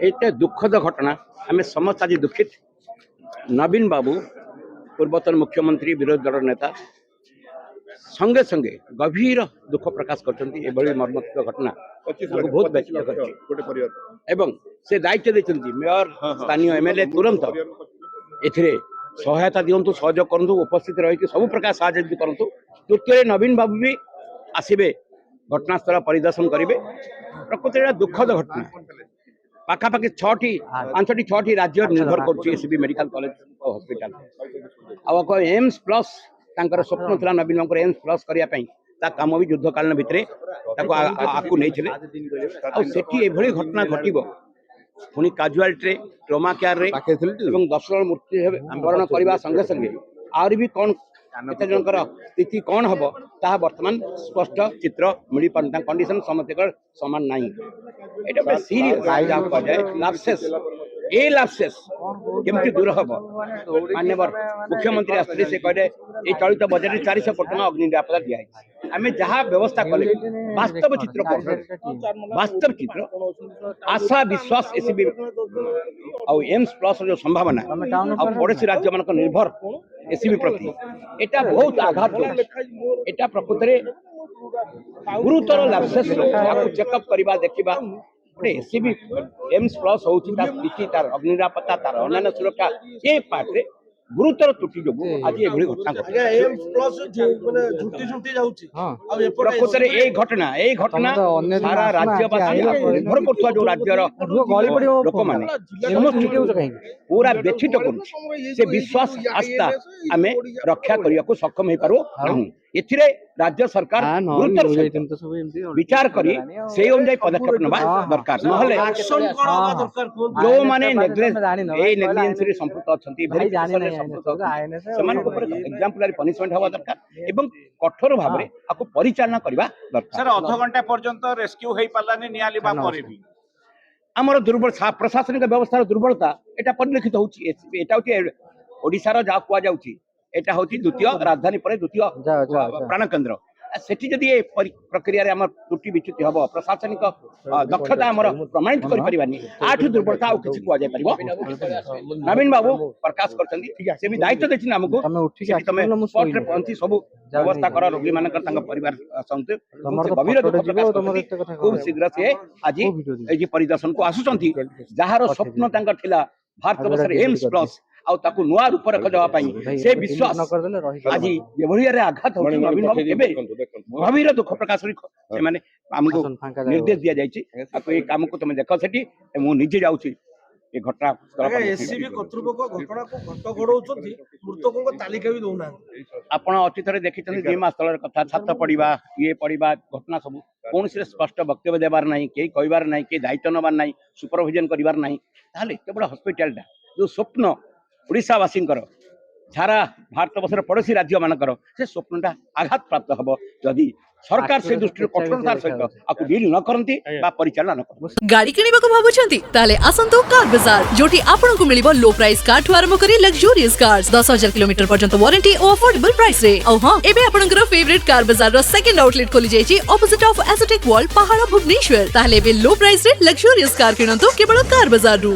एते दुखद घटना आम समस्त आज दुखित। नवीन बाबू पूर्वतन मुख्यमंत्री विरोधी दल नेता संगे संगे गभीर दुख प्रकाश कर मर्मस्थ घटना बहुत व्यथित कर से दायित्व देते मेयर स्थानीय एमएलए तुरंत ए सहायता दिंतु सहयोग करूँ उपस्थित रही सब प्रकार साहय करूँ। तृतीय नवीन बाबू भी आसबे घटनास्थल परिदर्शन करेंगे। प्रकृति दुखद घटना पाखापाखि 5-6 राज्य निर्भर कर medical college hospital AIIMS plus स्वप्न था नवीन बाबू एम्स प्लस करने काम भी युद्धकालीन भितर आपको नहीं घटना घटव पुणी काजुआलिटी ट्रमा केयर 10 जन मृत्युवरण करने संगे संगे आहुरी भी कौन केते जनकर स्थिति कौन हम ता वर्तमान स्पष्ट चित्र मिल पार कंडीशन समस्त सामान ना ये सीरियस लाप्सेस ए लाप्सेस केमती दूर हम माननीय मुख्यमंत्री आसते से कहले ये चलित बजट 400 कोटी टका अग्नि निरापत्ता दिखाई आम जहाँ व्यवस्था कले वास्तव चित्र आशा विश्वास एसबी एम्स प्लस जो संभावना पड़ोसी राज्य मान निर्भर एसबी प्रति एटा बहुत आघात एटा प्रकृत गुरुतर लाप्सेस चेकअप करवा देखा एसबी एम्स प्लस होती तार अग्नि निरापत्ता तार अन्य सुरक्षा ये पार्ट रे गुरुतर त्रुटि जो आज ये घटना प्रकृत ये घटना सारा राज्यवासी निर्भर कर जो राज्यर लोक मैंने पूरा व्यथित कर विश्वास आस्था आम रक्षा करने को सक्षम हो पारू एथिरे राज्य सरकार गुरुतर विचार करी से अनुसार पदक्षेप नवा दरकार नहले जो माने नेग्लिजेंस रे संपृक्त अछंती एग्जाम्पलरी पनिशमेंट हवा दरकार एवं कठोर भाव में आपको परिचालना करबा दरकार। सर आधा घंटा पर्यंत रेस्क्यू होई पालानी नियालिबा परे भी आमर दुर्बल प्रशासनिक व्यवस्था दुर्बलता एटा परिलक्षित होची एटा होची ओडिसा जा कुआ जाउची एटा होती द्वितीय राजधानी पर द्वितीय प्राण केन्द्र सेठी जदि प्रक्रिया आम त्रुटि विच्युति हम प्रशासनिक दक्षता आम प्रमाणित करें आठ दुर्बलता आउ किसी कहुपर नवीन बाबू प्रकाश कर दायित्व देती आमको तुम पहुंची सब व्यवस्था कर रोगी मान परिवार गभीर खूब शीघ्र से आज ये परिदर्शन को आसुंच जार स्वप्न था भारत वर्ष एम्स प्लस आउ नुआ रूप रखा से विश्वास आज ये आघात नवीन बाबू गभीर दुख प्रकाश आमको निर्देश दि जाए काम को तुम देख से मुझे जाऊँ ये घटना आपण अतीत देखी जीमा स्थल कथा छात पड़ा ये पड़ा घटना सब कौन से स्पष्ट वक्तव्य देवार ना कई कहबार ना कई दायित्व नबार ना सुपरविजन करार ना केवल हॉस्पिटल जो स्वप्न ओडिशावासी सारा भारत वर्ष पड़ोसी राज्य मानकर से स्वप्नटा आघात प्राप्त हम जदि सरकार से दृष्टि कठोरतार सहित आपको डील न करती बा परिचालन न करती। गाड़ी किनिबाको भाबुछंती ताले आसंतो कार बाजार जोटी आपनकु मिलिबो लो प्राइस कार ठु आरंभ करी लग्जरियस कार्स 10,000 किलोमीटर पर्यंत वारंटी और अफोर्डेबल प्राइस रे औ हां एबे आपनकर फेवरेट कार बाजार रो सेकंड आउटलेट खोली जायछि ऑपोजिट ऑफ एसोटेक वॉल पहाड़ भुवनेश्वर ताले एबे लो प्राइस रे लग्जरियस कार किनंतो केवल कार बाजार रु।